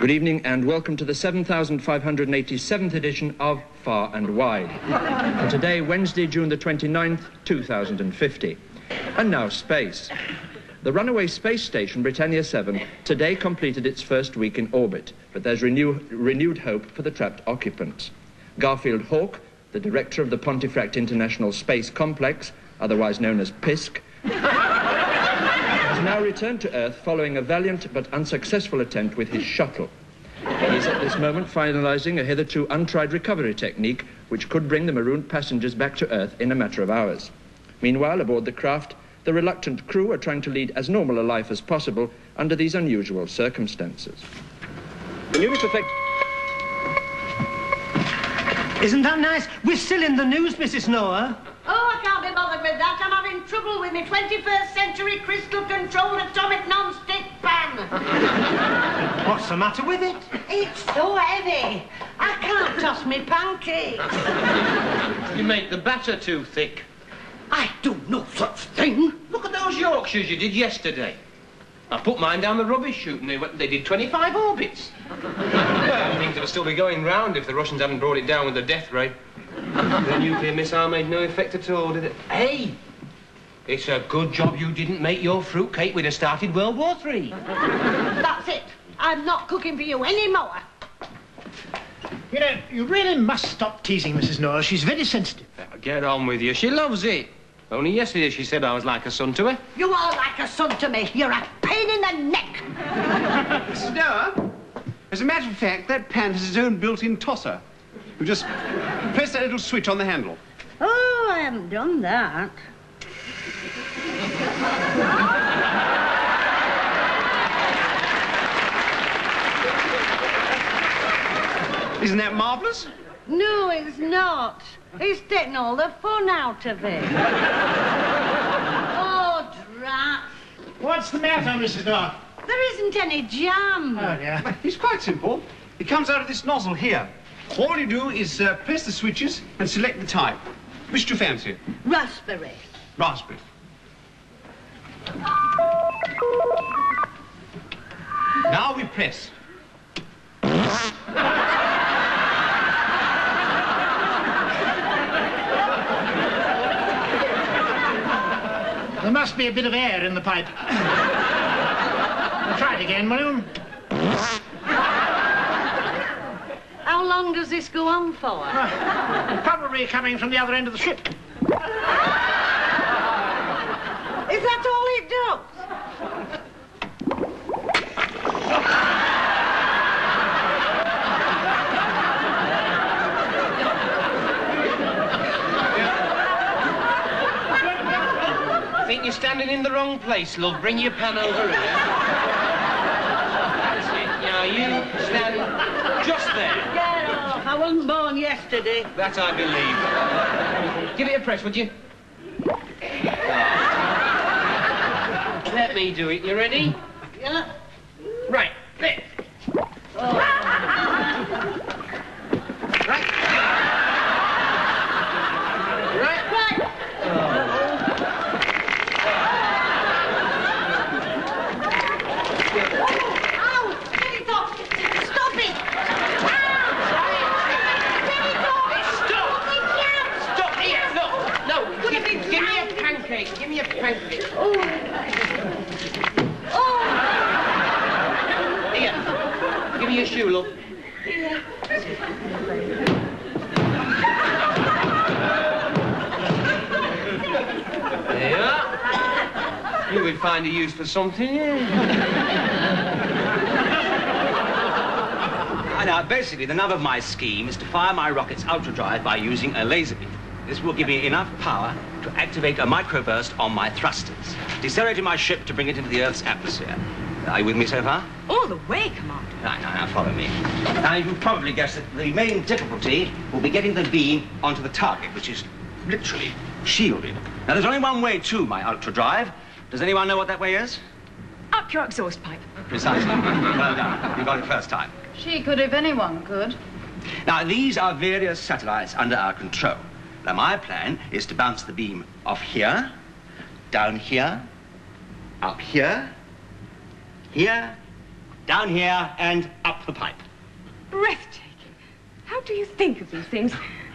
Good evening and welcome to the 7,587th edition of Far and Wide. For today, Wednesday, June the 29th, 2050. And now, space. The runaway space station, Britannia 7, today completed its first week in orbit, but there's renewed hope for the trapped occupants. Garfield Hawke, the director of the Pontefract International Space Complex, otherwise known as PISC, has now returned to Earth following a valiant but unsuccessful attempt with his shuttle. He is at this moment finalising a hitherto untried recovery technique which could bring the marooned passengers back to Earth in a matter of hours. Meanwhile, aboard the craft, the reluctant crew are trying to lead as normal a life as possible under these unusual circumstances. The newly perfected... Isn't that nice? We're still in the news, Mrs. Noah. Oh, I can't be bothered with that. I'm having trouble with my 21st century crystal-controlled atomic non-stick pan. What's the matter with it? It's so heavy. I can't toss me pancakes. You make the batter too thick. I do no such thing. Look at those Yorkshires you did yesterday. I put mine down the rubbish chute and they did 25 orbits. Well, things would still be going round if the Russians hadn't brought it down with the death ray. The nuclear missile made no effect at all, did it? Hey! It's a good job you didn't make your fruitcake. We'd have started World War III. That's it. I'm not cooking for you anymore. You know, you really must stop teasing Mrs. Noah. She's very sensitive. Get on with you. She loves it. Only yesterday she said I was like a son to her. You are like a son to me. You're a pain in the neck. Mrs. Noah, as a matter of fact, that pan has its own built-in tosser. You just press that little switch on the handle. Oh, I haven't done that. Isn't that marvellous? No, it's not. It's taking all the fun out of it. Oh, drat. What's the matter, Mrs. Noah? There isn't any jam. Oh, yeah. It's quite simple. It comes out of this nozzle here. All you do is press the switches and select the type. Which do you fancy? Raspberry. Raspberry. Now we press. There must be a bit of air in the pipe. Try it again, will you? How long does this go on for? Probably coming from the other end of the ship. Is that all it does? I think you're standing in the wrong place, love. Bring your pan over here. That's it. Now, you stand just there. Get off. I wasn't born yesterday. That I believe. Give it a press, would you? Let me do it. You ready? Yeah. Right. There. Oh. Right. Right. Right. Ow! Get it off! Stop it! Ow! Get it off! Stop! Stop it, Stop here! No! Could Give have been me a pancake. Give me a pancake. Oh. Oh. Here. Give me your shoe, love. There you are. You would find a use for something, yeah. Now, basically, the nub of my scheme is to fire my rocket's ultradrive by using a laser beam. This will give me enough power to activate a microburst on my thrusters, decelerating my ship to bring it into the Earth's atmosphere. Are you with me so far? All the way, Commander. Now, follow me. Now, you've probably guessed that the main difficulty will be getting the beam onto the target, which is literally shielded. Now, there's only one way to my ultradrive. Does anyone know what that way is? Up your exhaust pipe. Precisely. Well done. You got it first time. She could if anyone could. Now, these are various satellites under our control. Now, my plan is to bounce the beam off here, down here, up here, here, down here and up the pipe. Breathtaking. How do you think of these things?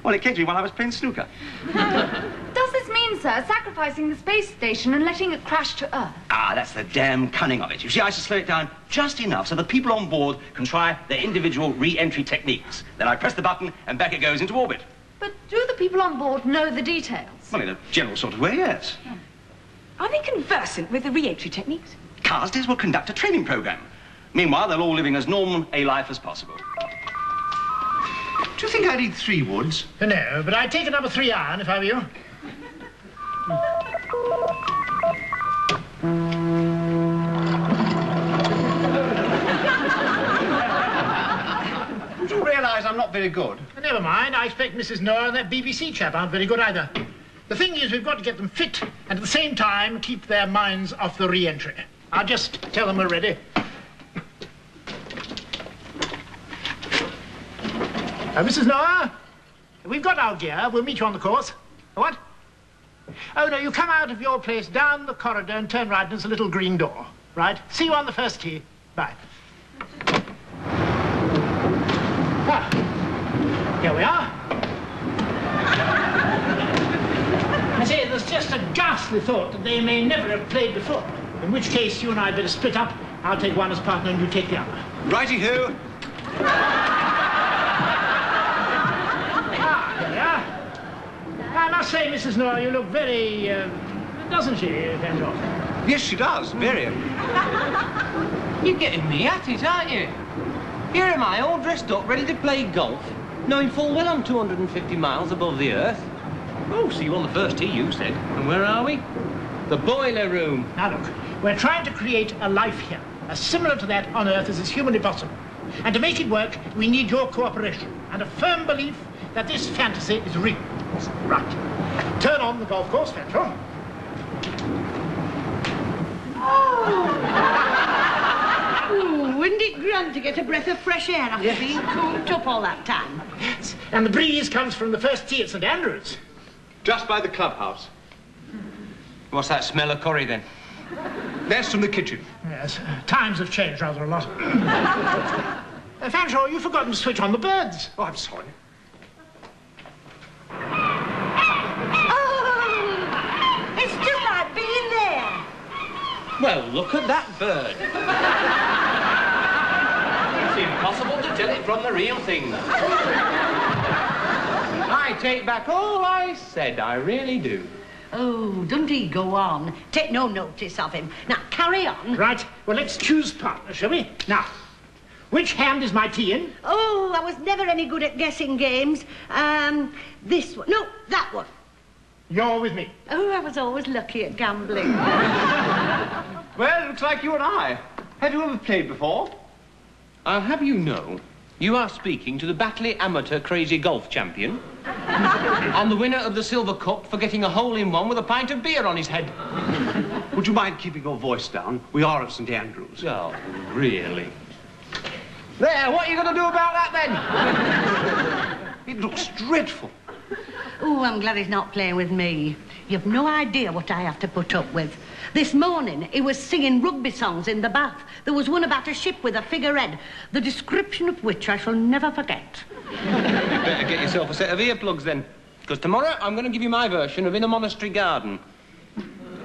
Well, it came to me while I was playing snooker. Does this mean, sir, sacrificing the space station and letting it crash to Earth? Ah, that's the damn cunning of it. You see, I should slow it down just enough so the people on board can try their individual re-entry techniques. Then I press the button and back it goes into orbit. But do the people on board know the details? Well, in a general sort of way, yes. Are they conversant with the re-entry techniques? Carstairs will conduct a training program. Meanwhile, they're all living as normal a life as possible. Do you think I'd eat 3 woods? No, but I'd take a number 3 iron if I were you. Don't you realise I'm not very good? Never mind, I expect Mrs. Noah and that BBC chap aren't very good either. The thing is, we've got to get them fit and at the same time keep their minds off the re-entry. I'll just tell them we're ready. Mrs. Noah, we've got our gear. We'll meet you on the course. What? Oh, no, you come out of your place down the corridor and turn right, and there's a little green door. Right? See you on the first tee. Bye. Ah, here we are. I say, there's just a ghastly thought that they may never have played before, in which case you and I had better split up. I'll take one as partner and you take the other. Righty-ho. I must say, Mrs. Noah, you look very, doesn't she, Fanshawe? Yes, she does. Very. You're getting me at it, aren't you? Here am I, all dressed up, ready to play golf, knowing full well I'm 250 miles above the Earth. Oh, see you on the first tee, you said. And where are we? The boiler room. Now, look, we're trying to create a life here, as similar to that on Earth as is humanly possible. And to make it work, we need your cooperation and a firm belief that this fantasy is real. Right. Turn on the golf course, Fanshawe. Ooh, isn't it grand to get a breath of fresh air after being cooped up all that time? Yes. And the breeze comes from the first tee at St. Andrews. Just by the clubhouse. What's that smell of curry, then? That's from the kitchen. Yes, times have changed rather a lot. Fanshawe, you've forgotten to switch on the birds. Oh, I'm sorry. It's just like being there. Well, look at that bird. It's impossible to tell it from the real thing. I take back all I said, I really do. Oh, don't he go on? Take no notice of him. Now, carry on. Right, well, let's choose partners, shall we? Now, which hand is my tee in? Oh, I was never any good at guessing games. This one. No, that one. You're with me. Oh, I was always lucky at gambling. Well, it looks like you and I. Have you ever played before? I'll have you know, you are speaking to the Batley Amateur Crazy Golf Champion and the winner of the Silver Cup for getting a hole-in-one with a pint of beer on his head. Would you mind keeping your voice down? We are at St. Andrews. Oh, really? There, what are you going to do about that, then? It looks dreadful. Oh, I'm glad he's not playing with me. You've no idea what I have to put up with. This morning, he was singing rugby songs in the bath. There was one about a ship with a figurehead, the description of which I shall never forget. You better get yourself a set of earplugs, then. Because tomorrow, I'm going to give you my version of In a Monastery Garden.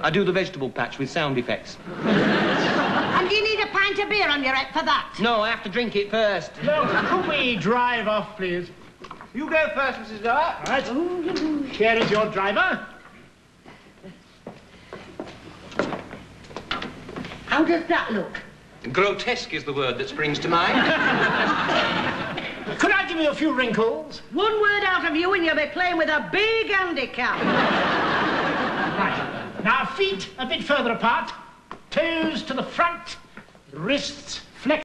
I do the vegetable patch with sound effects. And do you need a pint of beer on your head for that? No, I have to drink it first. Look, could we drive off, please? You go first, Mrs. Noah. All right. Here is your driver. How does that look? Grotesque is the word that springs to mind. Could I give you a few wrinkles? One word out of you and you'll be playing with a big handicap. Right. Now, feet a bit further apart. Toes to the front. Wrists